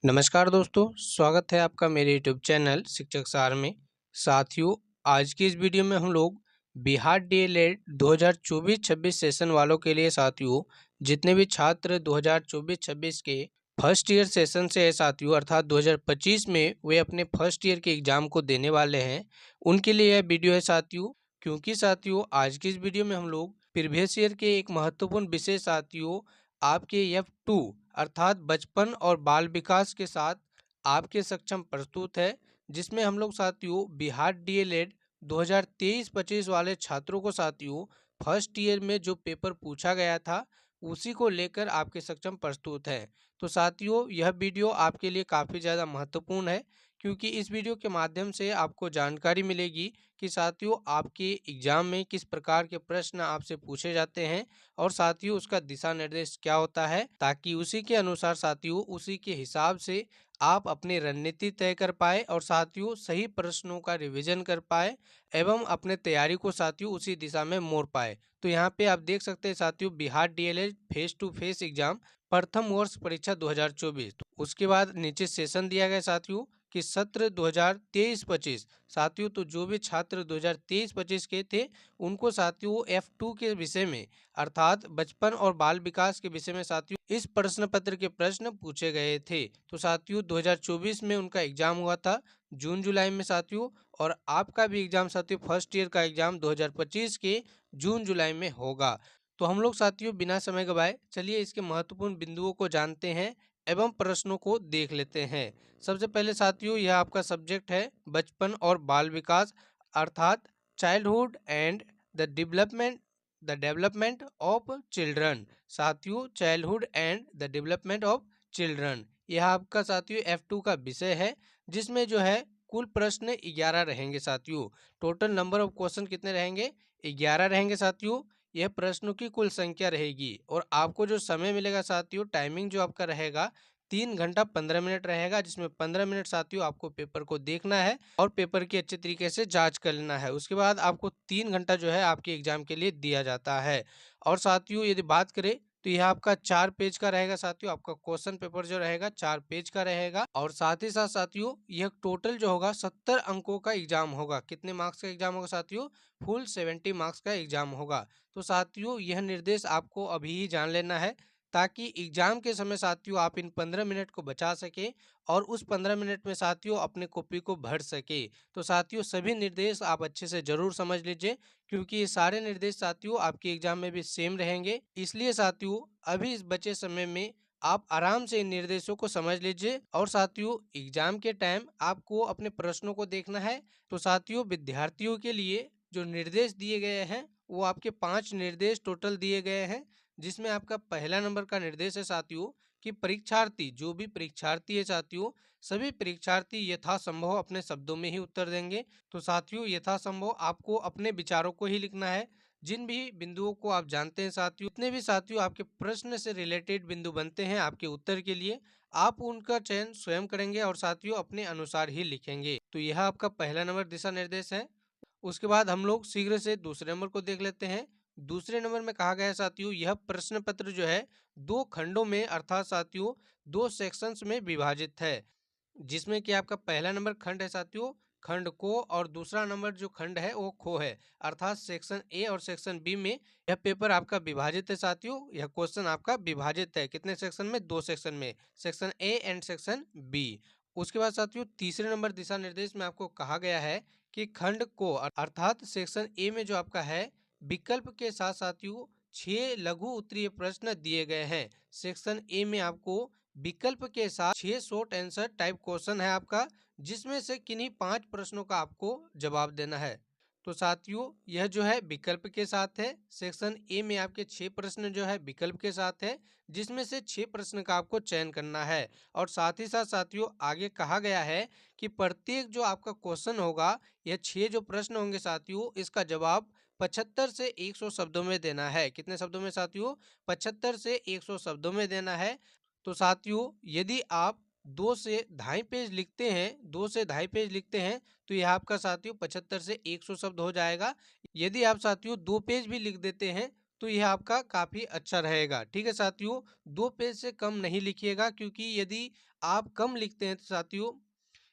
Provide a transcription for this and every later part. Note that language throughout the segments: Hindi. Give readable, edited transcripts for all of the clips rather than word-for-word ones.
नमस्कार दोस्तों, स्वागत है आपका मेरे यूट्यूब चैनल शिक्षक सार में। साथियों, आज की इस वीडियो में हम लोग बिहार डीएलएड 2024-26 सेशन वालों के लिए साथियों, जितने भी छात्र 2024-26 के फर्स्ट ईयर सेशन से है साथियों, अर्थात 2025 में वे अपने फर्स्ट ईयर के एग्जाम को देने वाले हैं, उनके लिए यह वीडियो है साथियों। क्योंकि साथियों, आज की इस वीडियो में हम लोग प्रीवियस ईयर के एक महत्वपूर्ण विषय साथियों आपके F2 अर्थात बचपन और बाल विकास के साथ आपके सक्षम प्रस्तुत है, जिसमें हम लोग साथियों बिहार डीएलएड 2023-25 वाले छात्रों को साथियों फर्स्ट ईयर में जो पेपर पूछा गया था उसी को लेकर आपके सक्षम प्रस्तुत है। तो साथियों, यह वीडियो आपके लिए काफ़ी ज़्यादा महत्वपूर्ण है, क्योंकि इस वीडियो के माध्यम से आपको जानकारी मिलेगी कि साथियों आपके एग्जाम में किस प्रकार के प्रश्न आपसे पूछे जाते हैं और साथियों उसका दिशा निर्देश क्या होता है, ताकि उसी के अनुसार साथियों उसी के हिसाब से आप अपनी रणनीति तय कर पाए और साथियों सही प्रश्नों का रिवीजन कर पाए एवं अपने तैयारी को साथियों उसी दिशा में मोड़ पाए। तो यहाँ पे आप देख सकते हैं साथियों Bihar DElEd face to face exam प्रथम वर्ष परीक्षा 2024। तो उसके बाद नीचे सेशन दिया गया साथियों कि सत्र 2023-25 साथियों, तो जो भी छात्र 2023-25 के थे उनको साथियों F2 के विषय में अर्थात बचपन और बाल विकास के विषय में साथियों इस प्रश्न पत्र के प्रश्न पूछे गए थे। तो साथियों 2024 में उनका एग्जाम हुआ था जून जुलाई में साथियों, और आपका भी एग्जाम साथियों फर्स्ट ईयर का एग्जाम 2025 के जून जुलाई में होगा। तो हम लोग साथियों बिना समय गवाए चलिए इसके महत्वपूर्ण बिंदुओं को जानते हैं एवं प्रश्नों को देख लेते हैं। सबसे पहले साथियों यह आपका सब्जेक्ट है बचपन और बाल विकास अर्थात childhood and the development of children. साथियों childhood and the development of children यह आपका साथियों F2 का विषय है, जिसमें जो है कुल प्रश्न 11 रहेंगे साथियों। टोटल नंबर ऑफ क्वेश्चन कितने रहेंगे? 11 रहेंगे साथियों। यह प्रश्नों की कुल संख्या रहेगी और आपको जो समय मिलेगा साथियों, टाइमिंग जो आपका रहेगा 3 घंटा 15 मिनट रहेगा, जिसमें 15 मिनट साथियों आपको पेपर को देखना है और पेपर की अच्छे तरीके से जांच कर लेना है। उसके बाद आपको 3 घंटा जो है आपके एग्जाम के लिए दिया जाता है। और साथियों यदि बात करें तो यह आपका 4 पेज का रहेगा साथियों। आपका क्वेश्चन पेपर जो रहेगा 4 पेज का रहेगा और साथ ही साथ साथियों यह टोटल जो होगा 70 अंकों का एग्जाम होगा। कितने मार्क्स का एग्जाम होगा साथियों? फुल 70 मार्क्स का एग्जाम होगा। तो साथियों यह निर्देश आपको अभी ही जान लेना है, ताकि एग्जाम के समय साथियों आप इन 15 मिनट को बचा सके और उस 15 मिनट में साथियों अपने कॉपी को भर सके। तो साथियों सभी निर्देश आप अच्छे से जरूर समझ लीजिए, क्योंकि ये सारे निर्देश साथियों आपके एग्जाम में भी सेम रहेंगे। इसलिए साथियों अभी इस बचे समय में आप आराम से इन निर्देशों को समझ लीजिए और साथियों एग्जाम के टाइम आपको अपने प्रश्नों को देखना है। तो साथियों विद्यार्थियों के लिए जो निर्देश दिए गए हैं वो आपके 5 निर्देश टोटल दिए गए हैं, जिसमें आपका पहला नंबर का निर्देश है साथियों कि परीक्षार्थी जो भी परीक्षार्थी है साथियों, सभी परीक्षार्थी यथासंभव अपने शब्दों में ही उत्तर देंगे। तो साथियों यथासंभव आपको अपने विचारों को ही लिखना है। जिन भी बिंदुओं को आप जानते हैं साथियों, जितने भी साथियों आपके प्रश्न से रिलेटेड बिंदु बनते हैं आपके उत्तर के लिए, आप उनका चयन स्वयं करेंगे और साथियों अपने अनुसार ही लिखेंगे। तो यह आपका पहला नंबर दिशा निर्देश है। उसके बाद हम लोग शीघ्र से दूसरे नंबर को देख लेते हैं। दूसरे नंबर में कहा गया है साथियों यह प्रश्न पत्र जो है 2 खंडों में अर्थात साथियों 2 सेक्शंस में विभाजित है, जिसमें कि आपका पहला नंबर खंड है साथियों खंड को और दूसरा नंबर जो खंड है वो खो है, अर्थात सेक्शन ए और सेक्शन बी में यह पेपर आपका विभाजित है साथियों। यह क्वेश्चन आपका विभाजित है कितने सेक्शन में? 2 सेक्शन में, section A and section B. उसके बाद साथियों तीसरे नंबर दिशा निर्देश में आपको कहा गया है कि खंड को अर्थात सेक्शन ए में जो आपका है विकल्प के साथ साथियों 6 लघु उत्तरीय प्रश्न दिए गए हैं। सेक्शन ए में आपको विकल्प के साथ 6 शॉर्ट आंसर टाइप क्वेश्चन है आपका, जिसमें से किन्हीं 5 प्रश्नों का आपको जवाब देना है। तो साथियों यह जो है विकल्प के साथ है। सेक्शन ए में आपके 6 प्रश्न जो है विकल्प के साथ है, जिसमें से 6 प्रश्न का आपको चयन करना है। और साथ ही साथ साथियों आगे कहा गया है कि प्रत्येक जो आपका क्वेश्चन होगा, यह 6 जो प्रश्न होंगे साथियों, इसका जवाब 75 से 100 शब्दों में देना है। कितने शब्दों में साथियों? 75 से 100 शब्दों में देना है। तो साथियों यदि आप 2 से 2.5 पेज लिखते हैं, 2 से 2.5 पेज लिखते हैं, तो यह आपका साथियों 75 से 100 शब्द हो जाएगा। यदि आप साथियों 2 पेज भी लिख देते हैं तो यह आपका काफी अच्छा रहेगा। ठीक है साथियों, 2 पेज से कम नहीं लिखिएगा, क्योंकि यदि आप कम लिखते हैं तो साथियों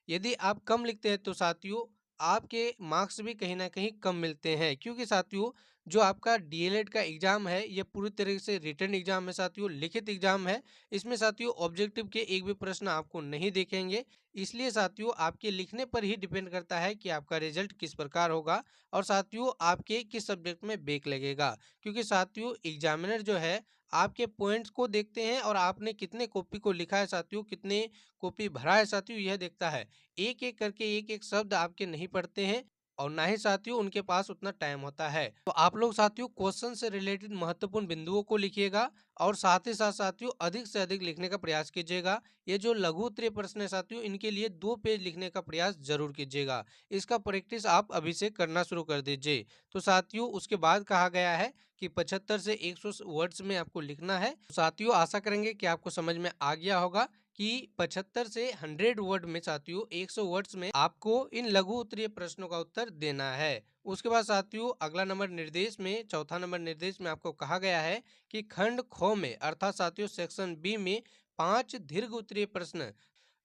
यदि आप कम लिखते हैं तो साथियों आपके मार्क्स भी कहीं ना कहीं कम मिलते हैं, क्योंकि साथियों जो आपका डीएलएड का एग्जाम है ये पूरी तरीके से रिटन एग्जाम है साथियों, लिखित एग्जाम है। इसमें साथियों ऑब्जेक्टिव के एक भी प्रश्न आपको नहीं देखेंगे, इसलिए साथियों आपके लिखने पर ही डिपेंड करता है कि आपका रिजल्ट किस प्रकार होगा और साथियों आपके किस सब्जेक्ट में बैक लगेगा। क्योंकि साथियों एग्जामिनर जो है आपके पॉइंट्स को देखते हैं और आपने कितने कॉपी को लिखा है साथियों, कितने कॉपी भरा है साथियों, यह देखता है। एक एक करके एक एक शब्द आपके नहीं पढ़ते हैं और ना ही साथियों उनके पास उतना टाइम होता है। तो आप लोग साथियों क्वेश्चन से रिलेटेड महत्वपूर्ण बिंदुओं को लिखिएगा और साथ ही साथ साथियों अधिक से अधिक लिखने का प्रयास कीजिएगा। ये जो लघु उत्तरीय प्रश्न है साथियों इनके लिए 2 पेज लिखने का प्रयास जरूर कीजिएगा। इसका प्रैक्टिस आप अभी से करना शुरू कर दीजिए। तो साथियों उसके बाद कहा गया है कि 75 से 100 वर्ड्स में आपको लिखना है। साथियों आशा करेंगे कि आपको समझ में आ गया होगा कि 75 से 100 वर्ड में साथियों 100 वर्ड्स में आपको इन लघु उत्तरीय प्रश्नों का उत्तर देना है। उसके बाद साथियों अगला नंबर निर्देश में, चौथा नंबर निर्देश में आपको कहा गया है कि खंड ख में अर्थात साथियों सेक्शन बी में 5 दीर्घ उत्तरीय प्रश्न,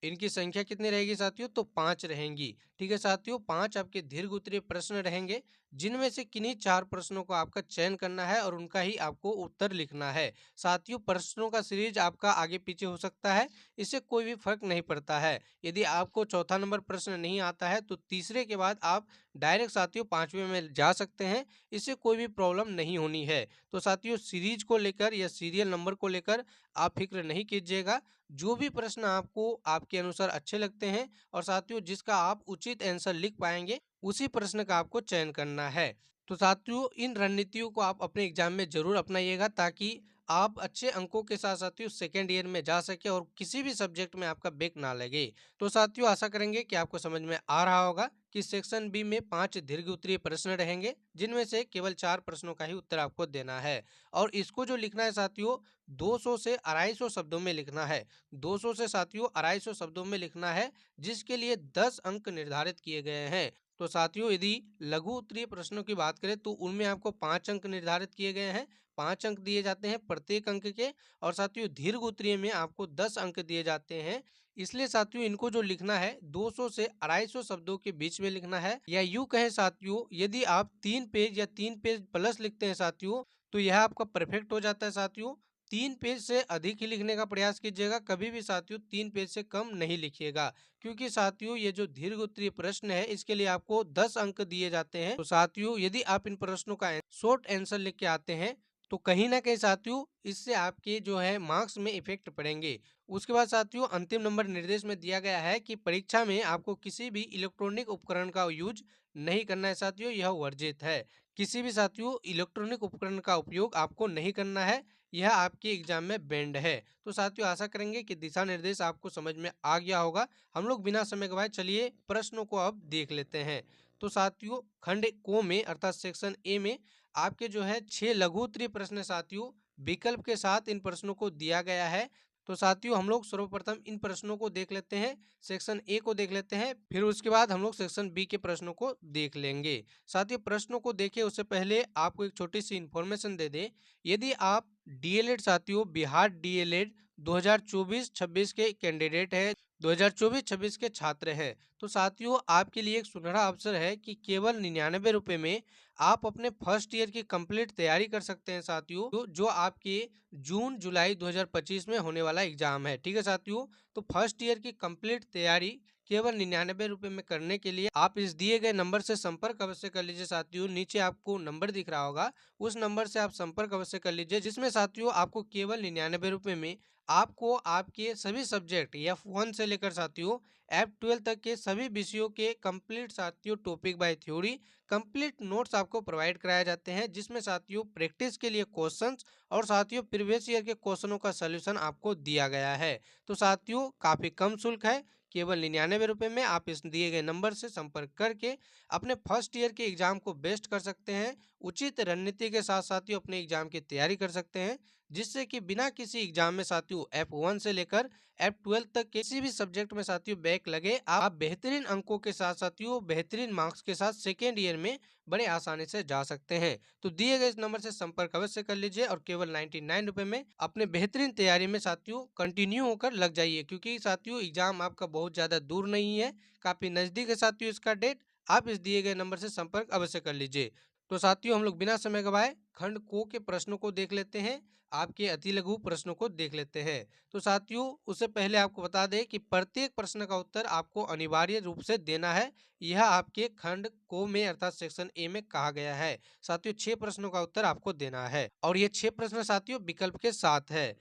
इनकी संख्या कितनी रहेगी साथियों, तो 5 रहेंगी। ठीक है साथियों, 5 आपके दीर्घ उत्तरीय प्रश्न रहेंगे, जिनमें से किन्हीं 4 प्रश्नों को आपका चयन करना है और उनका ही आपको उत्तर लिखना है। साथियों प्रश्नों का सीरीज आपका आगे पीछे हो सकता है, इससे कोई भी फर्क नहीं पड़ता है। यदि आपको चौथा नंबर प्रश्न नहीं आता है तो तीसरे के बाद आप डायरेक्ट साथियों 5वें में जा सकते हैं, इससे कोई भी प्रॉब्लम नहीं होनी है। तो साथियों सीरीज को लेकर या सीरियल नंबर को लेकर आप फिक्र नहीं कीजिएगा। जो भी प्रश्न आपको आपके अनुसार अच्छे लगते हैं और साथियों जिसका आप उचित आंसर लिख पाएंगे उसी प्रश्न का आपको चयन करना है। तो साथियों इन रणनीतियों को आप अपने एग्जाम में जरूर अपनाइएगा ताकि आप अच्छे अंकों के साथ साथियों सेकेंड ईयर में जा सके और किसी भी सब्जेक्ट में आपका बैक ना लगे। तो साथियों आशा करेंगे कि आपको समझ में आ रहा होगा कि सेक्शन बी में 5 दीर्घ उत्तरीय प्रश्न रहेंगे, जिनमें से केवल 4 प्रश्नों का ही उत्तर आपको देना है और इसको जो लिखना है साथियों 200 से 250 शब्दों में लिखना है। 200 से साथियों 250 शब्दों में लिखना है, जिसके लिए 10 अंक निर्धारित किए गए हैं। तो साथियों यदि लघु उत्तरीय प्रश्नों की बात करें तो उनमें आपको 5 अंक निर्धारित किए गए हैं, 5 अंक दिए जाते हैं प्रत्येक अंक के, और साथियों दीर्घ उत्तरीय में आपको 10 अंक दिए जाते हैं। इसलिए साथियों इनको जो लिखना है 200 से 250 शब्दों के बीच में लिखना है, या यूं कहें साथियों यदि आप 3 पेज या 3 पेज प्लस लिखते हैं साथियों तो यह आपका परफेक्ट हो जाता है। साथियों 3 पेज से अधिक ही लिखने का प्रयास कीजिएगा, कभी भी साथियों 3 पेज से कम नहीं लिखिएगा, क्योंकि साथियों ये जो दीर्घ उत्तरीय प्रश्न है इसके लिए आपको 10 अंक दिए जाते हैं। तो साथियों यदि आप इन प्रश्नों का शॉर्ट आंसर लिख के आते हैं तो कहीं ना कहीं साथियों इससे आपके जो है मार्क्स में इफेक्ट पड़ेंगे। उसके बाद साथियों अंतिम नंबर निर्देश में दिया गया है कि परीक्षा में आपको किसी भी इलेक्ट्रॉनिक उपकरण का यूज नहीं करना है साथियों, यह वर्जित है। किसी भी साथियों इलेक्ट्रॉनिक उपकरण का उपयोग आपको नहीं करना है, यह आपके एग्जाम में बैंड है। तो साथियों आशा करेंगे कि दिशा निर्देश आपको समझ में आ गया होगा। हम लोग बिना समय गवाए चलिए प्रश्नों को अब देख लेते हैं। तो साथियों खंड को में अर्थात सेक्शन ए में आपके जो है 6 लघु उत्तरीय प्रश्न साथियों विकल्प के साथ इन प्रश्नों को दिया गया है। तो साथियों हम लोग सर्वप्रथम इन प्रश्नों को देख लेते हैं, सेक्शन ए को देख लेते हैं, फिर उसके बाद हम लोग सेक्शन बी के प्रश्नों को देख लेंगे। साथियों प्रश्नों को देखें उससे पहले आपको एक छोटी सी इन्फॉर्मेशन दे दें। यदि आप डीएलएड साथियों बिहार डीएलएड 2024-26 के कैंडिडेट हैं, 2024-26 के छात्र हैं, तो साथियों आपके लिए एक सुनहरा अवसर है कि केवल 99 रुपए में आप अपने फर्स्ट ईयर की कंप्लीट तैयारी कर सकते हैं साथियों, जो आपके जून जुलाई 2025 में होने वाला एग्जाम है। ठीक है साथियों, तो फर्स्ट ईयर की कंप्लीट तैयारी केवल 99 रुपए में करने के लिए आप इस दिए गए नंबर से संपर्क अवश्य कर लीजिए साथियों। नीचे आपको नंबर दिख रहा होगा, उस नंबर से आप संपर्क अवश्य कर लीजिए, जिसमें साथियों आपको केवल 99 रुपए में आपको आपके सभी सब्जेक्ट F1 से लेकर साथियों F12 तक के सभी विषयों के कंप्लीट साथियों topic by theory complete notes आपको प्रोवाइड कराए जाते हैं, जिसमें साथियों प्रैक्टिस के लिए क्वेश्चंस और साथियों प्रीवियस ईयर के क्वेश्चनों का सलूशन आपको दिया गया है। तो साथियों काफी कम शुल्क है, केवल 99 रुपए में आप इस दिए गए नंबर से संपर्क करके अपने फर्स्ट ईयर के एग्जाम को बेस्ट कर सकते हैं, उचित रणनीति के साथ साथियों अपने एग्जाम की तैयारी कर सकते हैं। जिससे कि बिना किसी एग्जाम में साथियों F1 से लेकर F12 तक के किसी भी सब्जेक्ट में साथियों बैक लगे आप बेहतरीन अंकों के साथ साथियों बेहतरीन मार्क्स के साथ सेकेंड ईयर में बड़े आसानी से जा सकते हैं। तो दिए गए इस नंबर से संपर्क अवश्य कर लीजिए और केवल 99 रुपए में अपने बेहतरीन तैयारी में साथियों कंटिन्यू होकर लग जाइए, क्योंकि साथियों एग्जाम आपका बहुत ज्यादा दूर नहीं है, काफी नजदीक है साथियों इसका डेट। आप इस दिए गए नंबर से संपर्क अवश्य कर लीजिए। तो साथियों हम लोग बिना समय गवाए खंड को के प्रश्नों को देख लेते हैं, आपके अति लघु प्रश्नों को देख लेते हैं। तो साथियों उससे पहले आपको बता दें कि प्रत्येक प्रश्न का उत्तर आपको अनिवार्य रूप से देना है। यह आपके खंड को में अर्थात सेक्शन ए में कहा गया है। साथियों 6 प्रश्नों का उत्तर आपको देना है और ये 6 प्रश्न साथियों विकल्प के साथ है।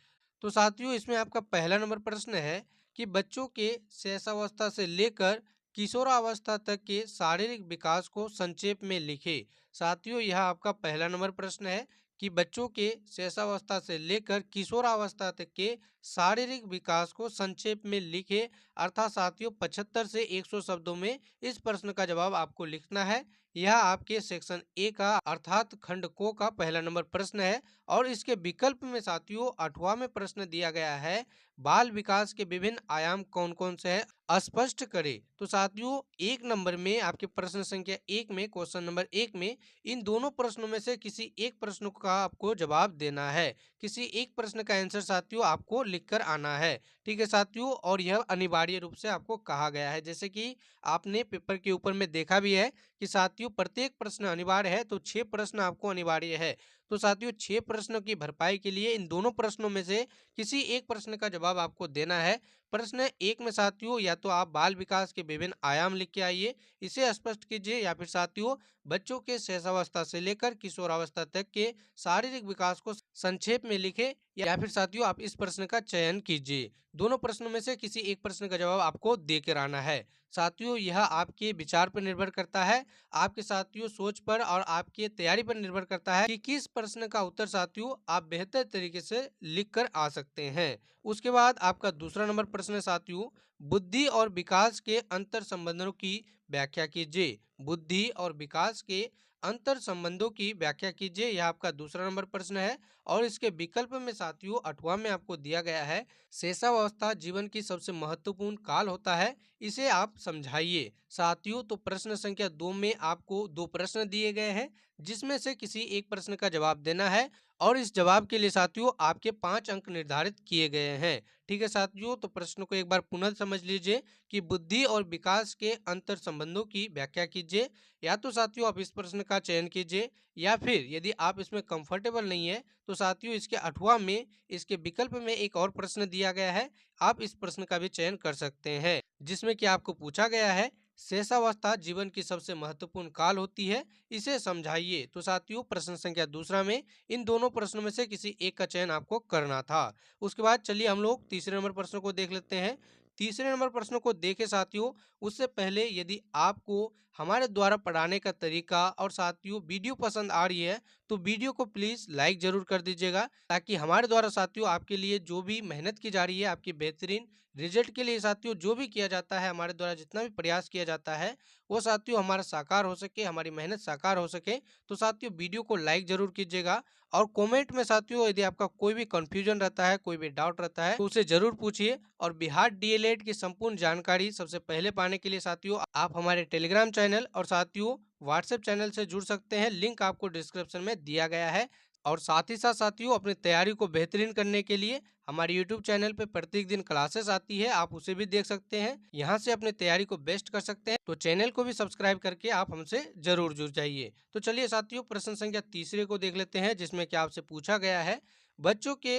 तो साथियों इसमें आपका पहला नंबर प्रश्न है कि बच्चों के शैशवावस्था से लेकर किशोरावस्था तक के शारीरिक विकास को संक्षेप में लिखे। साथियों यह आपका पहला नंबर प्रश्न है कि बच्चों के शैशवावस्था से लेकर किशोरावस्था तक के शारीरिक विकास को संक्षेप में लिखे। अर्थात साथियों 75 से 100 शब्दों में इस प्रश्न का जवाब आपको लिखना है। यह आपके सेक्शन ए का अर्थात खंड को का पहला नंबर प्रश्न है और इसके विकल्प में साथियों 8वां में प्रश्न दिया गया है बाल विकास के विभिन्न आयाम कौन कौन से हैं स्पष्ट करें। तो साथियों एक नंबर में आपके प्रश्न संख्या 1 में क्वेश्चन नंबर 1 में इन दोनों प्रश्नों में से किसी एक प्रश्न का आपको जवाब देना है। किसी एक प्रश्न का आंसर साथियों आपको लिखकर आना है। ठीक है साथियों, और यह अनिवार्य रूप से आपको कहा गया है, जैसे कि आपने पेपर के ऊपर में देखा भी है कि साथियों प्रत्येक प्रश्न अनिवार्य है, तो 6 प्रश्न आपको अनिवार्य है। तो साथियों 6 प्रश्नों की भरपाई के लिए इन दोनों प्रश्नों में से किसी एक प्रश्न का जवाब आपको देना है। प्रश्न 1 में साथियों या तो आप बाल विकास के विभिन्न आयाम लिख के आइए, इसे स्पष्ट कीजिए, या फिर साथियों बच्चों के शैशवावस्था से लेकर किशोरावस्था तक के शारीरिक विकास को संक्षेप में लिखे, या फिर साथियों आप इस प्रश्न का चयन कीजिए। दोनों प्रश्नों में से किसी एक प्रश्न का जवाब आपको देकर आना है। साथियों यह आपके विचार पर निर्भर करता है, आपके साथियों सोच पर और आपकी तैयारी पर निर्भर करता है कि किस प्रश्न का उत्तर साथियों आप बेहतर तरीके से लिख कर आ सकते हैं। उसके बाद आपका दूसरा नंबर प्रश्न है साथियों बुद्धि और विकास के अंतर संबंधों की व्याख्या कीजिए। बुद्धि और विकास के अंतर संबंधों की व्याख्या कीजिए, यह आपका दूसरा नंबर प्रश्न है और इसके विकल्प में साथियों 8वां में आपको दिया गया है शैशवावस्था जीवन की सबसे महत्वपूर्ण काल होता है, इसे आप समझाइए। साथियों तो प्रश्न संख्या 2 में आपको 2 प्रश्न दिए गए हैं, जिसमें से किसी एक प्रश्न का जवाब देना है और इस जवाब के लिए साथियों आपके 5 अंक निर्धारित किए गए हैं। ठीक है साथियों, तो प्रश्न को एक बार पुनः समझ लीजिए कि बुद्धि और विकास के अंतर संबंधों की व्याख्या कीजिए। या तो साथियों आप इस प्रश्न का चयन कीजिए, या फिर यदि आप इसमें कंफर्टेबल नहीं है तो साथियों इसके 8वां में इसके विकल्प में एक और प्रश्न दिया गया है, आप इस प्रश्न का भी चयन कर सकते हैं, जिसमें कि आपको पूछा गया है शेषावस्था जीवन की सबसे महत्वपूर्ण काल होती है, इसे समझाइए। तो साथियों प्रश्न संख्या दूसरा में इन दोनों प्रश्नों में से किसी एक का चयन आपको करना था। उसके बाद चलिए हम लोग तीसरे नंबर प्रश्न को देख लेते हैं। तीसरे नंबर प्रश्न को देखे साथियों उससे पहले यदि आपको हमारे द्वारा पढ़ाने का तरीका और साथियों वीडियो पसंद आ रही है तो वीडियो को प्लीज लाइक जरूर कर दीजिएगा, ताकि हमारे द्वारा साथियों आपके लिए जो भी मेहनत की जा रही है आपकी बेहतरीन रिजल्ट के लिए साथियों जो भी किया जाता है, हमारे द्वारा जितना भी प्रयास किया जाता है वो साथियों हमारा साकार हो सके, हमारी मेहनत साकार हो सके। तो साथियों वीडियो को लाइक जरूर कीजिएगा और कमेंट में साथियों यदि आपका कोई भी कंफ्यूजन रहता है, कोई भी डाउट रहता है तो उसे जरूर पूछिए। और बिहार डीएलएड की संपूर्ण जानकारी सबसे पहले पाने के लिए साथियों आप हमारे टेलीग्राम चैनल और साथियों व्हाट्सएप चैनल से जुड़ सकते हैं, लिंक आपको डिस्क्रिप्शन में दिया गया है। और साथ ही साथ साथियों अपनी तैयारी को बेहतरीन करने के लिए हमारे यूट्यूब चैनल पे प्रत्येक दिन क्लासेस आती है, आप उसे भी देख सकते हैं, यहाँ से अपनी तैयारी को बेस्ट कर सकते हैं। तो चैनल को भी सब्सक्राइब करके आप हमसे जरूर जुड़ जाइए। तो चलिए साथियों प्रश्न संख्या तीसरे को देख लेते हैं, जिसमें कि आपसे पूछा गया है बच्चों के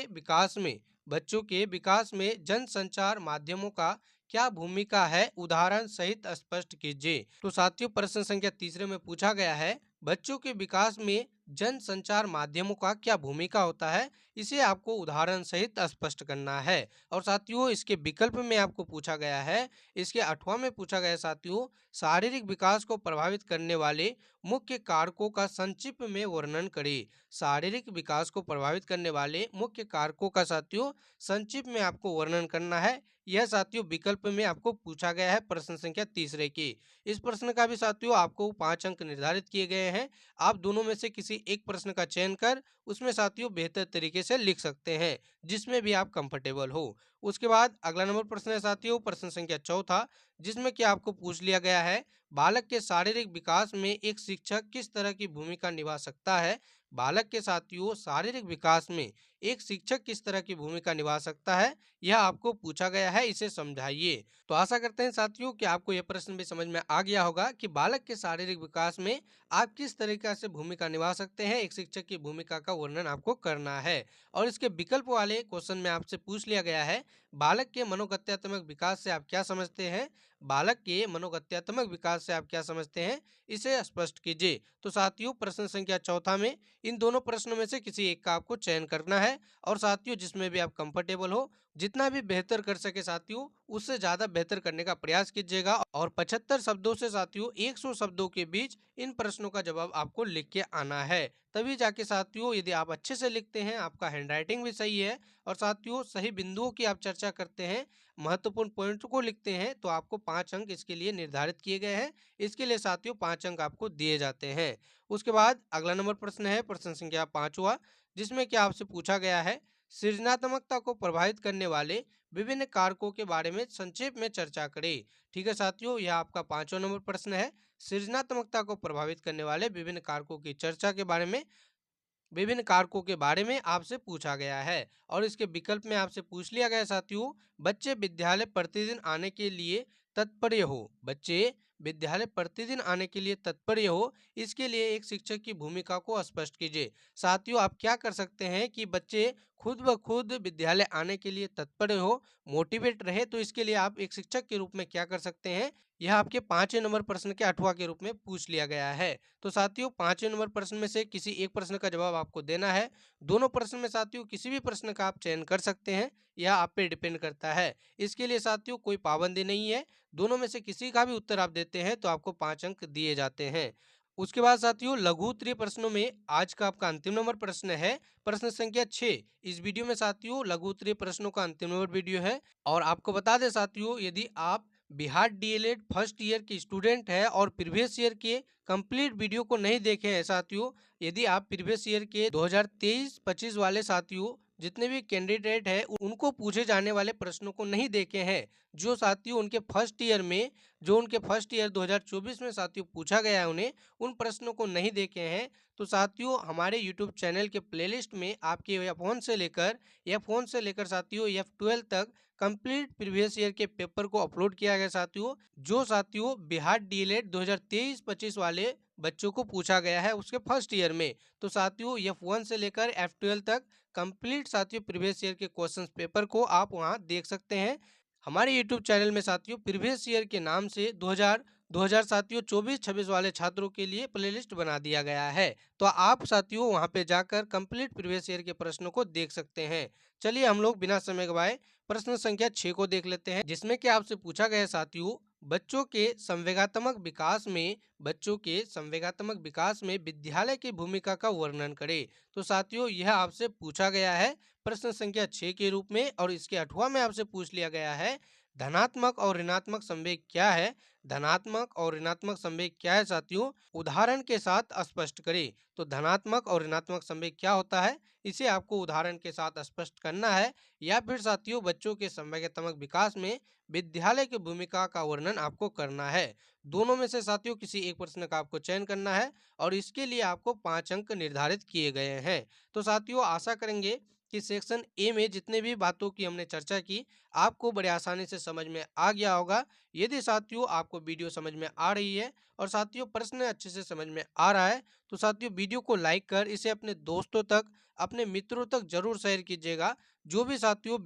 विकास में जन संचार माध्यमों का क्या भूमिका है, उदाहरण सहित स्पष्ट कीजिए। तो साथियों प्रश्न संख्या तीसरे में पूछा गया है बच्चों के विकास में जन संचार माध्यमों का क्या भूमिका होता है, इसे आपको उदाहरण सहित स्पष्ट करना है। और साथियों इसके विकल्प में आपको पूछा गया है, इसके 8वां में पूछा गया है साथियों शारीरिक विकास को प्रभावित करने वाले मुख्य कारकों का संक्षिप्त में वर्णन करें। शारीरिक विकास को प्रभावित करने वाले मुख्य कारकों का साथियों संक्षिप्त में आपको वर्णन करना है। यह साथियों विकल्प में आपको पूछा गया है प्रश्न संख्या तीसरे की। इस प्रश्न का भी साथियों आपको 5 अंक निर्धारित किए गए हैं, आप दोनों में से किसी किसी एक प्रश्न का चयन कर उसमें साथियों बेहतर तरीके से लिख सकते हैं, जिसमें भी आप कंफर्टेबल हो। उसके बाद अगला नंबर प्रश्न है साथियों प्रश्न संख्या चौथा, जिसमें कि आपको पूछ लिया गया है बालक के शारीरिक विकास में एक शिक्षक किस तरह की भूमिका निभा सकता है। बालक के साथियों शारीरिक विकास में एक शिक्षक किस तरह की भूमिका निभा सकता है, यह आपको पूछा गया है, इसे समझाइए। तो आशा करते हैं साथियों कि आपको यह प्रश्न भी समझ में आ गया होगा कि बालक के शारीरिक विकास में आप किस तरीके से भूमिका निभा सकते हैं, एक शिक्षक की भूमिका का वर्णन आपको करना है। और इसके विकल्प वाले क्वेश्चन में आपसे पूछ लिया गया है बालक के मनोगत्यात्मक विकास से आप क्या समझते हैं। बालक के मनोगत्यात्मक विकास से आप क्या समझते हैं, इसे स्पष्ट कीजिए। तो साथियों प्रश्न संख्या चौथा में इन दोनों प्रश्नों में से किसी एक का आपको चयन करना है और साथियों जिसमें भी आप कंफर्टेबल हो, जितना भी बेहतर कर सके साथियों उससे ज्यादा बेहतर करने का प्रयास कीजिएगा। और 75 शब्दों से साथियों 100 शब्दों के बीच इन प्रश्नों का जवाब आपको लिख के आना है। तभी जाके साथियों यदि आप अच्छे से लिखते हैं, आपका हैंडराइटिंग भी सही है और साथियों सही बिंदुओं की आप चर्चा करते हैं, महत्वपूर्ण पॉइंट को लिखते हैं, तो आपको 5 अंक इसके लिए निर्धारित किए गए हैं। इसके लिए साथियों 5 अंक आपको दिए जाते हैं। उसके बाद अगला नंबर प्रश्न है प्रश्न संख्या पांचवा, जिसमें कि आपसे पूछा गया है सृजनात्मकता को प्रभावित करने वाले विभिन्न कारकों के बारे में संक्षेप में चर्चा करें। ठीक है साथियों, यह आपका पांचवा नंबर प्रश्न है। सृजनात्मकता को प्रभावित करने वाले विभिन्न कारकों की चर्चा के बारे में, विभिन्न कारकों के बारे में आपसे पूछा गया है। और इसके विकल्प में आपसे पूछ लिया गया साथियों बच्चे विद्यालय प्रतिदिन आने के लिए तत्पर हो। बच्चे विद्यालय प्रतिदिन आने के लिए तत्पर हो, इसके लिए एक शिक्षक की भूमिका को स्पष्ट कीजिए। साथियों आप क्या कर सकते हैं कि बच्चे खुद ब खुद विद्यालय आने के लिए तत्पर हो, मोटिवेट रहे, तो इसके लिए आप एक शिक्षक के रूप में क्या कर सकते हैं, यह आपके 5वें नंबर प्रश्न के 8वां के रूप में पूछ लिया गया है। तो साथियों 5वें नंबर प्रश्न में से किसी एक प्रश्न का जवाब आपको देना है। दोनों प्रश्न में साथियों किसी भी प्रश्न का आप चयन कर सकते हैं, यह आप पे डिपेंड करता है। इसके लिए साथियों कोई पाबंदी नहीं है, दोनों में से किसी का भी उत्तर आप देते हैं तो आपको 5 अंक दिए जाते हैं। उसके बाद साथियों लघु उत्तरीय प्रश्नों में आज का आपका अंतिम नंबर प्रश्न है प्रश्न संख्या 6। इस वीडियो में साथियों लघु उत्तरीय प्रश्नों का अंतिम नंबर वीडियो है। और आपको बता दें साथियों यदि आप बिहार डीएलएड फर्स्ट ईयर के स्टूडेंट है और प्रीवियस ईयर के कंप्लीट वीडियो को नहीं देखे हैं साथियों, यदि आप प्रीवियस ईयर के 2023-25 वाले साथियों जितने भी कैंडिडेट है उनको पूछे जाने वाले प्रश्नों को नहीं देखे हैं, जो साथियों उनके फर्स्ट ईयर में, जो उनके फर्स्ट ईयर 2024 में साथियों पूछा गया है उन्हें उन प्रश्नों को नहीं देखे हैं, तो साथियों हमारे यूट्यूब चैनल के प्लेलिस्ट में आपके F1 से लेकर साथियों F12 तक कंप्लीट प्रीवियस ईयर के पेपर को अपलोड किया गया साथियों, जो साथियों बिहार डीएलएड 2023-25 वाले बच्चों को पूछा गया है उसके फर्स्ट ईयर में। तो साथियों F1 से लेकर F12 तक कंप्लीट साथियों प्रीवियस ईयर के क्वेश्चन पेपर को आप वहां देख सकते हैं। हमारे यूट्यूब चैनल में साथियों प्रीवियस ईयर के नाम से 2000 साथियों 24-26 वाले छात्रों के लिए प्लेलिस्ट बना दिया गया है, तो आप साथियों वहां पे जाकर कंप्लीट प्रीवियस ईयर के प्रश्नों को देख सकते हैं। चलिए हम लोग बिना समय गवाए प्रश्न संख्या 6 को देख लेते हैं, जिसमें कि आपसे पूछा गया है साथियों बच्चों के संवेगात्मक विकास में, बच्चों के संवेगात्मक विकास में विद्यालय की भूमिका का वर्णन करें। तो साथियों यह आपसे पूछा गया है प्रश्न संख्या 6 के रूप में। और इसके 8वां में आपसे पूछ लिया गया है धनात्मक और ऋणात्मक संवेग क्या है। धनात्मक और ऋणात्मक संवेग क्या है साथियों, उदाहरण के साथ स्पष्ट करें। तो धनात्मक और ऋणात्मक संवेग क्या होता है, इसे आपको उदाहरण के साथ स्पष्ट करना है, या फिर साथियों बच्चों के संवेगात्मक विकास में विद्यालय की भूमिका का वर्णन आपको करना है। दोनों में से साथियों किसी एक प्रश्न का आपको चयन करना है और इसके लिए आपको 5 अंक निर्धारित किए गए हैं। तो साथियों आशा करेंगे कि सेक्शन ए में जितने भी बातों की हमने चर्चा की आपको बड़े आसानी से समझ में आ गया होगा। यदि साथियों आपको वीडियो समझ में आ रही है और साथियों प्रश्न अच्छे से समझ में आ रहा है, तो साथियों वीडियो को लाइक कर इसे अपने दोस्तों तक, अपने मित्रों तक जरूर शेयर कीजिएगा। जो भी साथियों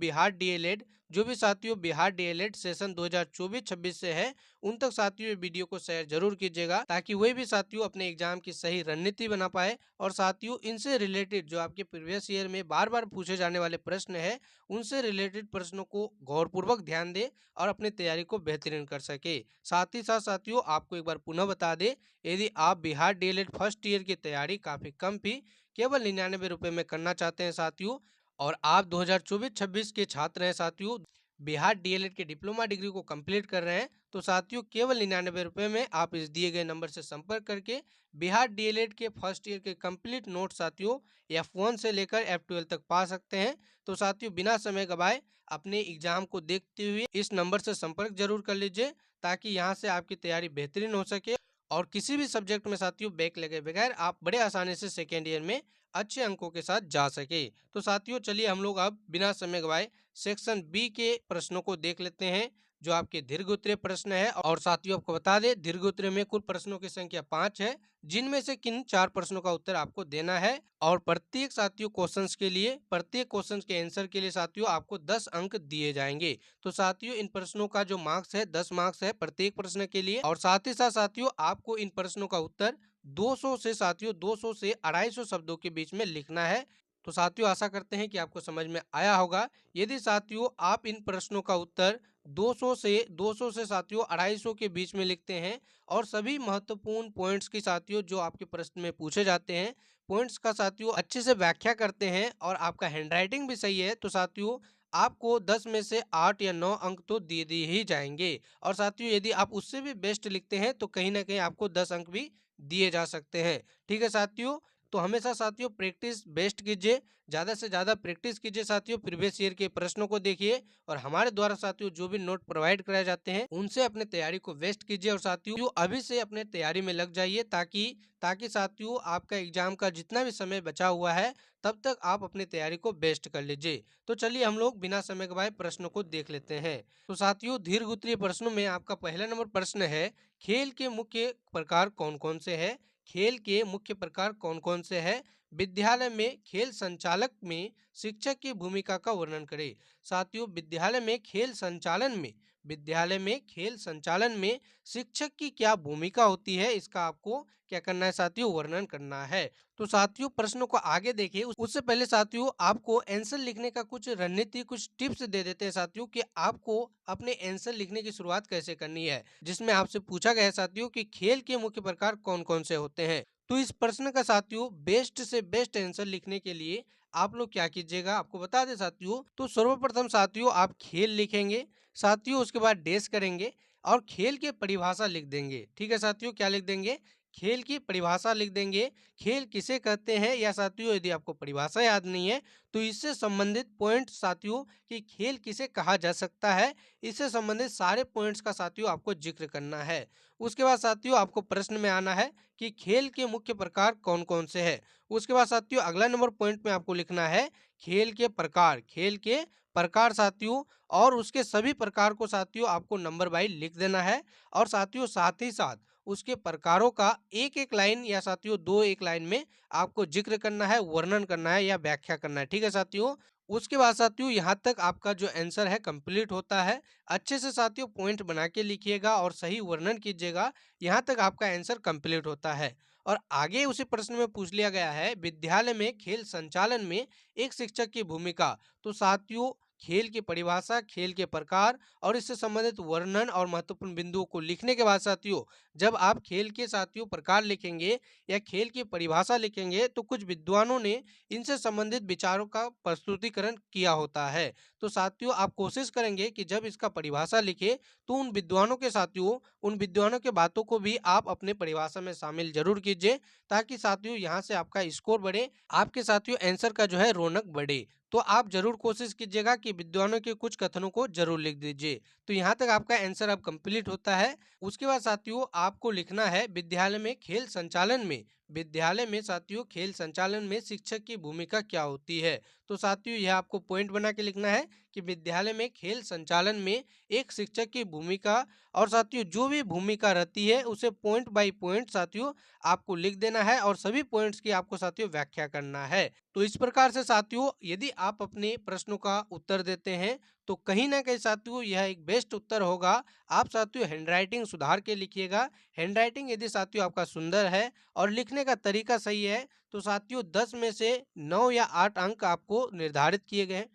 बिहार डीएलएड सेशन 2024-26 से है उन तक साथियों ये वीडियो को शेयर जरूर कीजिएगा, ताकि वे भी साथियों अपने एग्जाम की सही रणनीति बना पाए और साथियों इनसे रिलेटेड जो आपके प्रीवियस ईयर में बार बार पूछे जाने वाले प्रश्न है उनसे रिलेटेड प्रश्नों को गौरपूर्वक ध्यान दे और अपनी तैयारी को बेहतरीन कर सके। साथ ही साथ साथियों आपको एक बार पुनः बता दे, यदि आप बिहार डीएलएड फर्स्ट ईयर की तैयारी काफी कम फी केवल 99 रुपए में करना चाहते हैं साथियों, और आप 2024-26 के छात्र हैं साथियों, बिहार डीएलएड के डिप्लोमा डिग्री को कंप्लीट कर रहे हैं तो साथियों केवल 99 रुपये में आप इस दिए गए नंबर से संपर्क करके बिहार डीएलएड के फर्स्ट ईयर के कंप्लीट नोट साथियों F1 से लेकर F12 तक पा सकते हैं। तो साथियों बिना समय गवाए अपने एग्जाम को देखते हुए इस नंबर से संपर्क जरूर कर लीजिए ताकि यहाँ से आपकी तैयारी बेहतरीन हो सके और किसी भी सब्जेक्ट में साथियों बैक लगे बगैर आप बड़े आसानी से सेकेंड ईयर में अच्छे अंकों के साथ जा सके। तो साथियों चलिए हम लोग अब बिना समय गवाए सेक्शन बी के प्रश्नों को देख लेते हैं जो आपके दीर्घ उत्तरीय प्रश्न है। और साथियों आपको बता दें दीर्घ उत्तरीय में कुल प्रश्नों की संख्या 5 है जिनमें से किन 4 प्रश्नों का उत्तर आपको देना है और प्रत्येक साथियों क्वेश्चंस के लिए प्रत्येक क्वेश्चन के आंसर के लिए साथियों आपको 10 अंक दिए जाएंगे। तो साथियों इन प्रश्नों का जो मार्क्स है 10 मार्क्स है प्रत्येक प्रश्न के लिए और साथ ही साथ साथियों आपको इन प्रश्नों का उत्तर 200 से साथियों 200 से 250 शब्दों के बीच में लिखना है। तो साथियों आशा करते हैं कि आपको समझ में आया होगा। यदि साथियों आप इन प्रश्नों का उत्तर 200 से साथियों 250 के बीच में लिखते हैं और सभी महत्वपूर्ण पॉइंट्स की साथियों जो आपके प्रश्न में पूछे जाते हैं पॉइंट्स का साथियों अच्छे से व्याख्या करते हैं और आपका हैंडराइटिंग भी सही है तो साथियों आपको 10 में से 8 या 9 अंक तो दे दिए ही जाएंगे। और साथियों यदि आप उससे भी बेस्ट लिखते हैं तो कहीं ना कहीं आपको 10 अंक भी दिए जा सकते हैं। ठीक है साथियों, तो हमेशा साथियों प्रैक्टिस बेस्ट कीजिए, ज़्यादा से ज़्यादा प्रैक्टिस कीजिए साथियों, प्रीवियस ईयर के प्रश्नों को देखिए और हमारे द्वारा साथियों जो भी नोट प्रोवाइड कराए जाते हैं उनसे अपने तैयारी को बेस्ट कीजिए और साथियों अभी से अपने तैयारी में लग जाइए ताकि ताकि साथियों आपका एग्जाम का जितना भी समय बचा हुआ है तब तक आप अपनी तैयारी को बेस्ट कर लीजिए। तो चलिए हम लोग बिना समय गवाए प्रश्नों को देख लेते हैं। तो साथियों दीर्घ उत्तरीय प्रश्नों में आपका पहला नंबर प्रश्न है खेल के मुख्य प्रकार कौन कौन से है। खेल के मुख्य प्रकार कौन कौन से है। विद्यालय में खेल संचालक में शिक्षक की भूमिका का वर्णन करें। साथियों विद्यालय में खेल संचालन में शिक्षक की क्या भूमिका होती है इसका आपको क्या करना है साथियों वर्णन करना है। तो साथियों प्रश्नों को आगे देखिए उससे पहले साथियों आपको आंसर लिखने का कुछ रणनीति कुछ टिप्स दे देते हैं साथियों कि आपको अपने आंसर लिखने की शुरुआत कैसे करनी है, जिसमें आपसे पूछा गया है साथियों कि खेल के मुख्य प्रकार कौन कौन से होते हैं। तो इस प्रश्न का साथियों बेस्ट से बेस्ट आंसर लिखने के लिए आप लोग क्या कीजिएगा आपको बता दें साथियों। तो सर्वप्रथम साथियों आप खेल लिखेंगे साथियों, उसके बाद डेस करेंगे और खेल की परिभाषा लिख देंगे। ठीक है साथियों, क्या लिख देंगे खेल की परिभाषा लिख देंगे। खेल किसे कहते हैं या साथियों यदि आपको परिभाषा याद नहीं है तो इससे संबंधित पॉइंट साथियों कि खेल किसे कहा जा सकता है इससे संबंधित सारे पॉइंट्स का साथियों आपको जिक्र करना है। उसके बाद साथियों आपको प्रश्न में आना है कि खेल के मुख्य प्रकार कौन कौन से हैं। उसके बाद साथियों अगला नंबर पॉइंट में आपको लिखना है खेल के प्रकार, खेल के प्रकार साथियों और उसके सभी प्रकार को साथियों आपको नंबर वाइज लिख देना है और साथियों साथ ही साथ उसके प्रकारों का एक एक लाइन या साथियों दो एक लाइन में आपको जिक्र करना है, वर्णन करना है या व्याख्या करना है। ठीक है साथियों, उसके बाद साथियों यहाँ तक आपका जो आंसर है कंप्लीट होता है। अच्छे से साथियों पॉइंट बना के लिखिएगा और सही वर्णन कीजिएगा, यहाँ तक आपका आंसर कंप्लीट होता है। और आगे उसी प्रश्न में पूछ लिया गया है विद्यालय में खेल संचालन में एक शिक्षक की भूमिका। तो साथियों खेल की परिभाषा, खेल के प्रकार और इससे संबंधित वर्णन और महत्वपूर्ण बिंदुओं को लिखने के बाद साथियों जब आप खेल के साथियों प्रकार लिखेंगे या खेल की परिभाषा लिखेंगे तो कुछ विद्वानों ने इनसे संबंधित विचारों का प्रस्तुतिकरण किया होता है। तो साथियों आप कोशिश करेंगे कि जब इसका परिभाषा लिखे तो उन विद्वानों के बातों को भी आप अपने परिभाषा में शामिल जरूर कीजिए ताकि साथियों यहाँ से आपका स्कोर बढ़े, आपके साथियों आंसर का जो है रौनक बढ़े। तो आप जरूर कोशिश कीजिएगा कि विद्वानों के कुछ कथनों को जरूर लिख दीजिए। तो यहाँ तक आपका आंसर अब कंप्लीट होता है। उसके बाद साथियों आपको लिखना है विद्यालय में साथियों खेल संचालन में शिक्षक की भूमिका क्या होती है। तो साथियों यह आपको पॉइंट बना के लिखना है कि विद्यालय में खेल संचालन में एक शिक्षक की भूमिका और साथियों जो भी भूमिका रहती है उसे पॉइंट बाय पॉइंट साथियों आपको लिख देना है और सभी पॉइंट्स की आपको साथियों व्याख्या करना है। तो इस प्रकार से साथियों यदि आप अपने प्रश्नों का उत्तर देते हैं तो कहीं ना कहीं साथियों यह एक बेस्ट उत्तर होगा। आप साथियों हैंडराइटिंग सुधार के लिखिएगा। हैंडराइटिंग यदि साथियों आपका सुंदर है और लिखने का तरीका सही है तो साथियों 10 में से 9 या 8 अंक आपको निर्धारित किए गए हैं।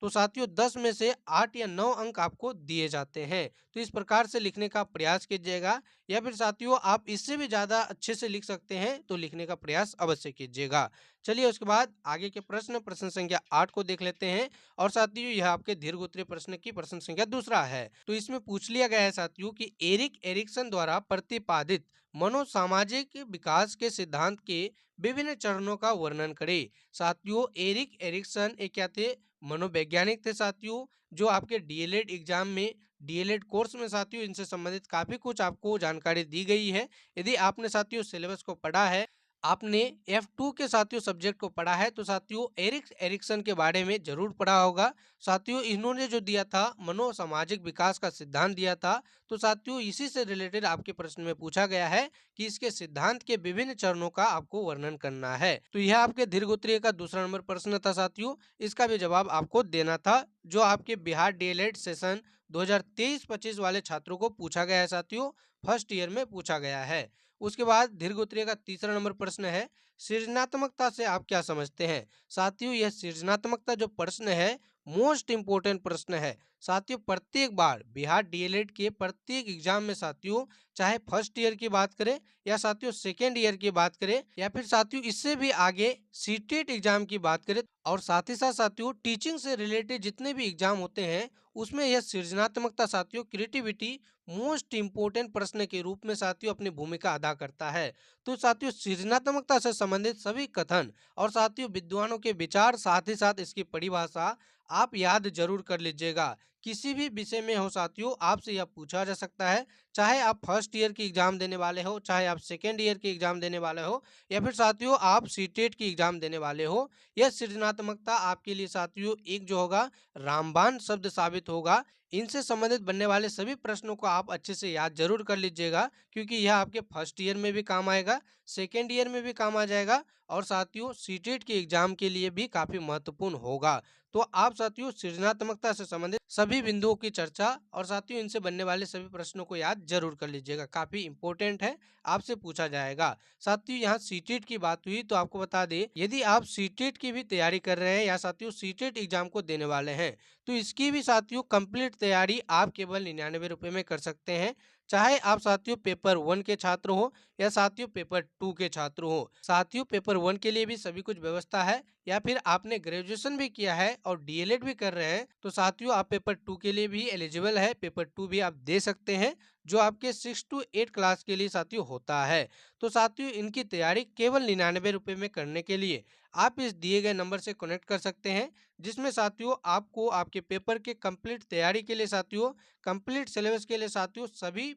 तो साथियों 10 में से 8 या 9 अंक आपको दिए जाते हैं। तो इस प्रकार से लिखने का प्रयास कीजिएगा, या फिर साथियों आप इससे भी ज़्यादा अच्छे से लिख सकते हैं तो लिखने का प्रयास अवश्य कीजिएगा। चलिए उसके बाद आगे के प्रश्न संख्या 8 को देख लेते हैं। और साथियों यह आपके दीर्घ उत्तरीय प्रश्न की प्रश्न संख्या दूसरा है। तो इसमें पूछ लिया गया है साथियों कि एरिक एरिक्सन द्वारा प्रतिपादित मनोसामाजिक विकास के सिद्धांत के विभिन्न चरणों का वर्णन करें। साथियों एरिक एरिक्सन एक क्या थे, मनोवैज्ञानिक थे साथियों, जो आपके डीएलएड एग्जाम में, डीएलएड कोर्स में साथियों इनसे संबंधित काफी कुछ आपको जानकारी दी गई है। यदि आपने साथियों सिलेबस को पढ़ा है, आपने F2 के साथियों सब्जेक्ट को पढ़ा है, तो साथियों एरिक एरिक्सन के बारे में जरूर पढ़ा होगा। साथियों इन्होंने जो दिया था मनोसामाजिक विकास का सिद्धांत दिया था, तो साथियों इसी से रिलेटेड आपके प्रश्न में पूछा गया है कि इसके सिद्धांत के विभिन्न चरणों का आपको वर्णन करना है। तो यह आपके दीर्घ उत्तरीय का दूसरा नंबर प्रश्न था साथियों, इसका भी जवाब आपको देना था, जो आपके बिहार डीएलएड सेशन 2023-25 वाले छात्रों को पूछा गया है साथियों, फर्स्ट ईयर में पूछा गया है। उसके बाद दीर्घ उत्तरीय का तीसरा नंबर प्रश्न है, सृजनात्मकता से आप क्या समझते हैं। साथियों यह सृजनात्मकता जो प्रश्न है मोस्ट इंपोर्टेंट प्रश्न है साथियों। प्रत्येक बार बिहार डीएलएड के प्रत्येक एग्जाम में साथियों, चाहे फर्स्ट ईयर की बात करें या साथियों सेकेंड ईयर की बात करें, या फिर साथियों इससे भी आगे सीटेट एग्जाम की बात करें, और साथ ही साथ साथियों टीचिंग से रिलेटेड जितने भी एग्जाम होते हैं उसमें यह सृजनात्मकता साथियों, क्रिएटिविटी मोस्ट इंपोर्टेंट प्रश्न के रूप में साथियों अपनी भूमिका अदा करता है। तो साथियों सृजनात्मकता से संबंधित सभी कथन और साथियों विद्वानों के विचार, साथ ही साथ इसकी परिभाषा आप याद जरूर कर लीजिएगा। किसी भी विषय में हो साथियों आपसे यह पूछा जा सकता है, चाहे आप फर्स्ट ईयर की एग्जाम देने वाले हो, चाहे आप सेकेंड ईयर की एग्जाम देने वाले हो, या फिर साथियों आप सीटेट की एग्जाम देने वाले हो। यह सृजनात्मकता आपके लिए साथियों एक जो होगा रामबाण शब्द साबित होगा। इनसे संबंधित बनने वाले सभी प्रश्नों को आप अच्छे से याद जरूर कर लीजिएगा, क्योंकि यह आपके फर्स्ट ईयर में भी काम आएगा, सेकेंड ईयर में भी काम आ जाएगा, और साथियों सीटेट के एग्जाम के लिए भी काफी महत्वपूर्ण होगा। तो आप साथियों सृजनात्मकता से संबंधित सभी बिंदुओं की चर्चा और साथियों इनसे बनने वाले सभी प्रश्नों को याद जरूर कर लीजिएगा, काफी इंपॉर्टेंट है, आपसे पूछा जाएगा। साथियों यहाँ सीटेट की बात हुई तो आपको बता दें, यदि आप सीटेट की भी तैयारी कर रहे हैं या साथियों सीटेट एग्जाम को देने वाले हैं, तो इसकी भी साथियों कंप्लीट तैयारी आप केवल 99 रुपए में कर सकते हैं। चाहे आप साथियों पेपर 1 के छात्र हो या साथियों पेपर 2 के छात्र हो। साथियों पेपर 1 के लिए भी सभी कुछ व्यवस्था है, या फिर आपने ग्रेजुएशन भी किया है और डीएलएड भी कर रहे हैं, तो साथियों आप पेपर 2 के लिए भी एलिजिबल है, पेपर 2 भी आप दे सकते हैं, जो आपके 6 to 8 क्लास के लिए साथियों होता है। तो साथियों इनकी तैयारी केवल 99 रुपए में करने के लिए आप इस दिए गए नंबर से कनेक्ट कर सकते हैं, जिसमें साथियों आपको आपके पेपर के कंप्लीट तैयारी के लिए साथियों, कंप्लीट सिलेबस के लिए साथियों सभी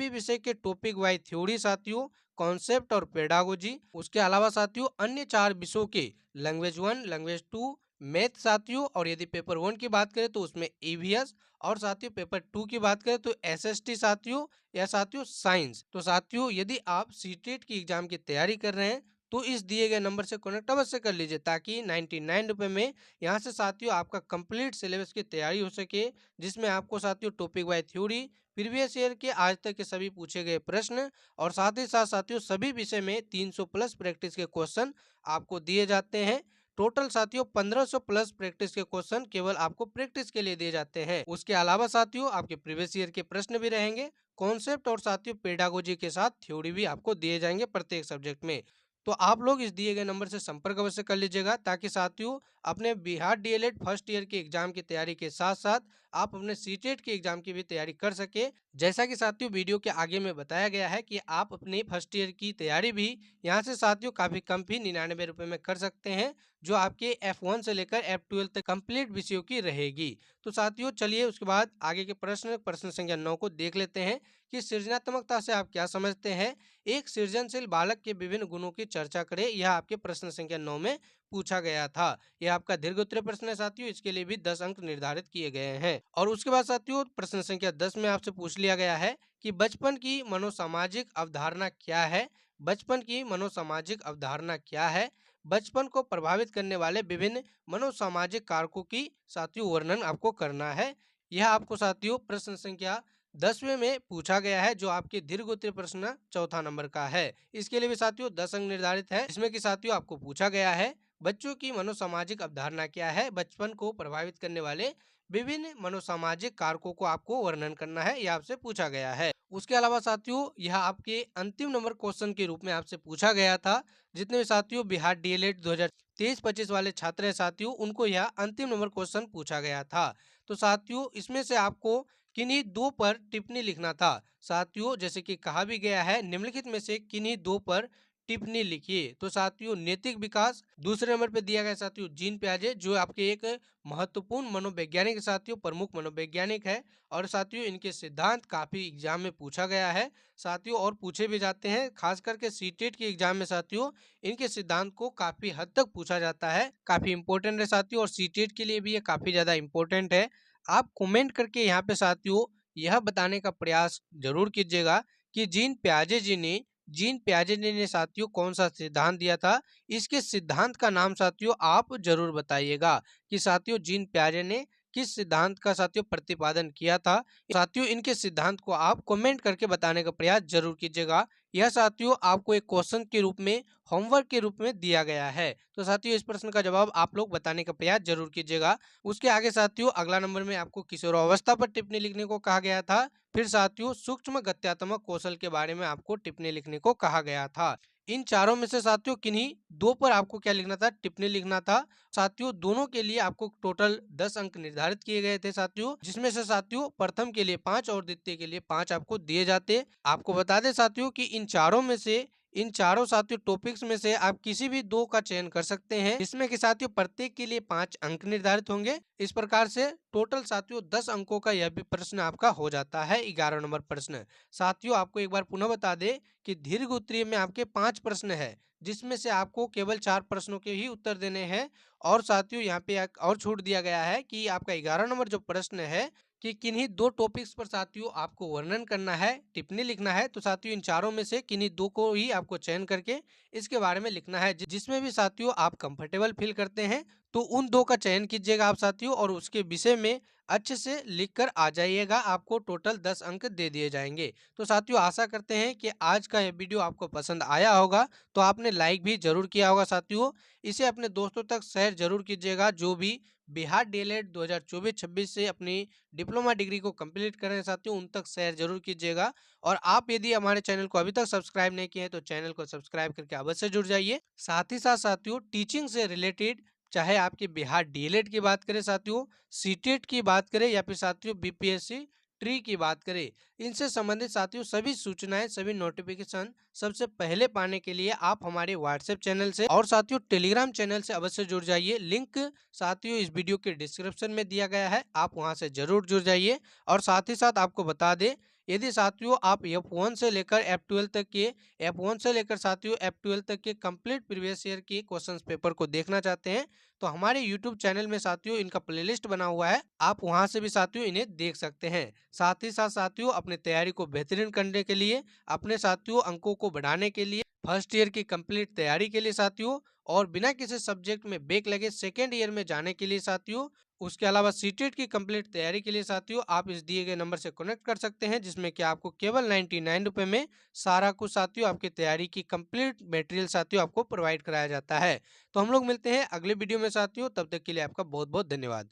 विषय के टॉपिक वाइज थ्योरी साथियों, कॉन्सेप्ट और पेडागोजी, उसके अलावा साथियों अन्य 4 विषयों के लैंग्वेज 1, लैंग्वेज 2, मैथ साथियों, और यदि पेपर 1 की बात करें तो उसमें ईवीएस, और साथियों पेपर 2 की बात करें तो एसएसटी साथियों, या साथियों साइंस। तो साथियों यदि आप सीटेट की एग्जाम की तैयारी कर रहे हैं तो इस दिए गए नंबर से कनेक्ट अवश्य कर लीजिए, ताकि 99 रुपए में यहाँ से साथियों आपका कंप्लीट सिलेबस की तैयारी हो सके, जिसमें आपको साथियों topic wise theory, previous year के आज तक के सभी पूछे गए प्रश्न, और साथ ही साथ साथियों सभी विषय में 300 प्लस प्रैक्टिस के क्वेश्चन आपको दिए जाते हैं। टोटल साथियों 1500 प्लस प्रैक्टिस के क्वेश्चन केवल आपको प्रैक्टिस के लिए दिए जाते हैं। उसके अलावा साथियों आपके प्रीवियस ईयर के प्रश्न भी रहेंगे, कॉन्सेप्ट और साथियों पेडागोजी के साथ थ्योरी भी आपको दिए जाएंगे प्रत्येक सब्जेक्ट में। तो आप लोग इस दिए गए नंबर से संपर्क अवश्य कर लीजिएगा, ताकि साथियों अपने बिहार डीएलएड फर्स्ट ईयर के एग्जाम की तैयारी के साथ साथ आप अपने सीटेट के एग्जाम की भी तैयारी कर सके। जैसा कि साथियों वीडियो के आगे में बताया गया है कि आप अपनी फर्स्ट ईयर की तैयारी भी यहाँ से साथियों काफी कम भी 99 रुपए में कर सकते हैं, जो आपके F1 से लेकर F12 तक कंप्लीट विषयों की रहेगी। तो साथियों चलिए उसके बाद आगे के प्रश्न संख्या 9 को देख लेते हैं कि सृजनात्मकता से आप क्या समझते हैं। एक सृजनशील बालक के विभिन्न गुणों की चर्चा करें, यह आपके प्रश्न संख्या 9 में पूछा गया था। यह आपका दीर्घ उत्तरीय प्रश्न है साथियों, इसके लिए भी 10 अंक निर्धारित किए गए हैं। और उसके बाद साथियों प्रश्न संख्या 10 में आपसे पूछ लिया गया है कि बचपन की मनोसामाजिक अवधारणा क्या है। बचपन की मनोसामाजिक अवधारणा क्या है, बचपन को प्रभावित करने वाले विभिन्न मनोसामाजिक कारकों की साथियों वर्णन आपको करना है। यह आपको साथियों प्रश्न संख्या 10वें में पूछा गया है, जो आपके दीर्घ उत्तरीय प्रश्न चौथा नंबर का है। इसके लिए भी साथियों 10 अंक निर्धारित है, इसमें कि साथियों आपको पूछा गया है बच्चों की मनोसामाजिक अवधारणा क्या है, बचपन को प्रभावित करने वाले विभिन्न मनोसामाजिक कारकों को आपको वर्णन करना है, यह आपसे पूछा गया है। उसके अलावा साथियों यह आपके अंतिम नंबर क्वेश्चन के रूप में आपसे पूछा गया था। जितने भी साथियों बिहार डीएलएड 2023-25 वाले छात्र हैं साथियों, उनको यह अंतिम नंबर क्वेश्चन पूछा गया था। तो साथियों इसमें से आपको किन्हीं दो पर टिप्पणी लिखना था। साथियों जैसे कि कहा भी गया है, निम्नलिखित में से किन्हीं दो पर टिप्पणी लिखिए। तो साथियों नैतिक विकास दूसरे नंबर पे दिया गया साथियों जीन पियाजे, जो आपके एक महत्वपूर्ण मनोवैज्ञानिक साथियों, प्रमुख मनोवैज्ञानिक है। और साथियों इनके सिद्धांत काफी एग्जाम में पूछा गया है साथियों, और पूछे भी जाते हैं। खास करके सीटेट के एग्जाम में साथियों इनके सिद्धांत को काफी हद तक पूछा जाता है, काफी इंपॉर्टेंट है साथियों, और सीटेट के लिए भी ये काफी ज्यादा इंपॉर्टेंट है। आप कमेंट करके यहाँ पे साथियों यह बताने का प्रयास जरूर कीजिएगा कि जीन पियाजे ने साथियों कौन सा सिद्धांत दिया था। इसके सिद्धांत का नाम साथियों आप जरूर बताइएगा कि साथियों जीन पियाजे ने किस सिद्धांत का साथियों प्रतिपादन किया था। साथियों इनके सिद्धांत को आप कमेंट करके बताने का प्रयास जरूर कीजिएगा। यह साथियों आपको एक क्वेश्चन के रूप में, होमवर्क के रूप में दिया गया है। तो साथियों इस प्रश्न का जवाब आप लोग बताने का प्रयास जरूर कीजिएगा। उसके आगे साथियों अगला नंबर में आपको किशोरावस्था पर टिप्पणी लिखने को कहा गया था। फिर साथियों सूक्ष्म गत्यात्मक कौशल के बारे में आपको टिप्पणी लिखने को कहा गया था। इन चारों में से साथियों किन्हीं दो पर आपको क्या लिखना था, टिप्पणी लिखना था। साथियों दोनों के लिए आपको टोटल 10 अंक निर्धारित किए गए थे साथियों, जिसमें से साथियों प्रथम के लिए 5 और द्वितीय के लिए 5 आपको दिए जाते। आपको बता दें साथियों कि इन चारों साथियों टॉपिक्स में से आप किसी भी दो का चयन कर सकते हैं, जिसमें कि साथियों प्रत्येक के लिए 5 अंक निर्धारित होंगे। इस प्रकार से टोटल साथियों 10 अंकों का यह भी प्रश्न आपका हो जाता है, 11 नंबर प्रश्न। साथियों आपको एक बार पुनः बता दें कि दीर्घ उत्तरीय में आपके 5 प्रश्न है, जिसमें से आपको केवल 4 प्रश्नों के ही उत्तर देने हैं। और साथियों यहाँ पे एक और छूट दिया गया है कि आपका 11 नंबर जो प्रश्न है कि किन्हीं दो टॉपिक्स पर साथियों आपको वर्णन करना है, टिप्पणी लिखना है। तो साथियों इन चारों में से किन्हीं दो को ही आपको चयन करके इसके बारे में लिखना है, जिसमें भी साथियों आप कंफर्टेबल फील करते हैं। तो उन दो का चयन कीजिएगा आप साथियों, और उसके विषय में अच्छे से लिखकर आ जाइएगा। आपको टोटल 10 अंक दे दिए जाएंगे। तो साथियों आशा करते हैं कि आज का यह वीडियो आपको पसंद आया होगा। तो आपने लाइक भी जरूर किया होगा साथियों। इसे अपने दोस्तों तक शेयर जरूर कीजिएगा, जो भी बिहार डीएलएड 2024-26 से अपनी डिप्लोमा डिग्री को कंप्लीट कर रहे हैं साथियों, उन तक शेयर जरूर कीजिएगा। और आप यदि हमारे चैनल को अभी तक सब्सक्राइब नहीं किए हैं तो चैनल को सब्सक्राइब करके अवश्य जुड़ जाइए। साथ ही साथ साथियों टीचिंग से रिलेटेड, चाहे आपके बिहार डीएलएड की बात करें साथियों, सीटेट की बात करें, या फिर साथियों बीपीएससी ट्री की बात करें, इनसे संबंधित साथियों सभी सूचनाएं, सभी नोटिफिकेशन सबसे पहले पाने के लिए आप हमारे व्हाट्सएप चैनल से और साथियों टेलीग्राम चैनल से अवश्य जुड़ जाइए। लिंक साथियों इस वीडियो के डिस्क्रिप्शन में दिया गया है, आप वहां से जरूर जुड़ जाइए। और साथ ही साथ आपको बता दें, यदि साथियों आप F1 से लेकर F12 तक के साथियों F12 तक के कंप्लीट प्रीवियस ईयर के क्वेश्चन पेपर को देखना चाहते हैं, तो हमारे YouTube चैनल में साथियों इनका प्लेलिस्ट बना हुआ है, आप वहां से भी साथियों इन्हें देख सकते हैं। साथ ही साथ साथियों अपनी तैयारी को बेहतरीन करने के लिए, अपने साथियों अंकों को बढ़ाने के लिए, फर्स्ट ईयर की कंप्लीट तैयारी के लिए साथियों, और बिना किसी सब्जेक्ट में बैक लगे सेकेंड ईयर में जाने के लिए साथियों, उसके अलावा सीटेट की कंप्लीट तैयारी के लिए साथियों आप इस दिए गए नंबर से कनेक्ट कर सकते हैं, जिसमें कि आपको केवल 99 रुपए में सारा कुछ साथियों आपकी तैयारी की कंप्लीट मटेरियल साथियों आपको प्रोवाइड कराया जाता है। तो हम लोग मिलते हैं अगले वीडियो में साथियों, तब तक के लिए आपका बहुत बहुत धन्यवाद।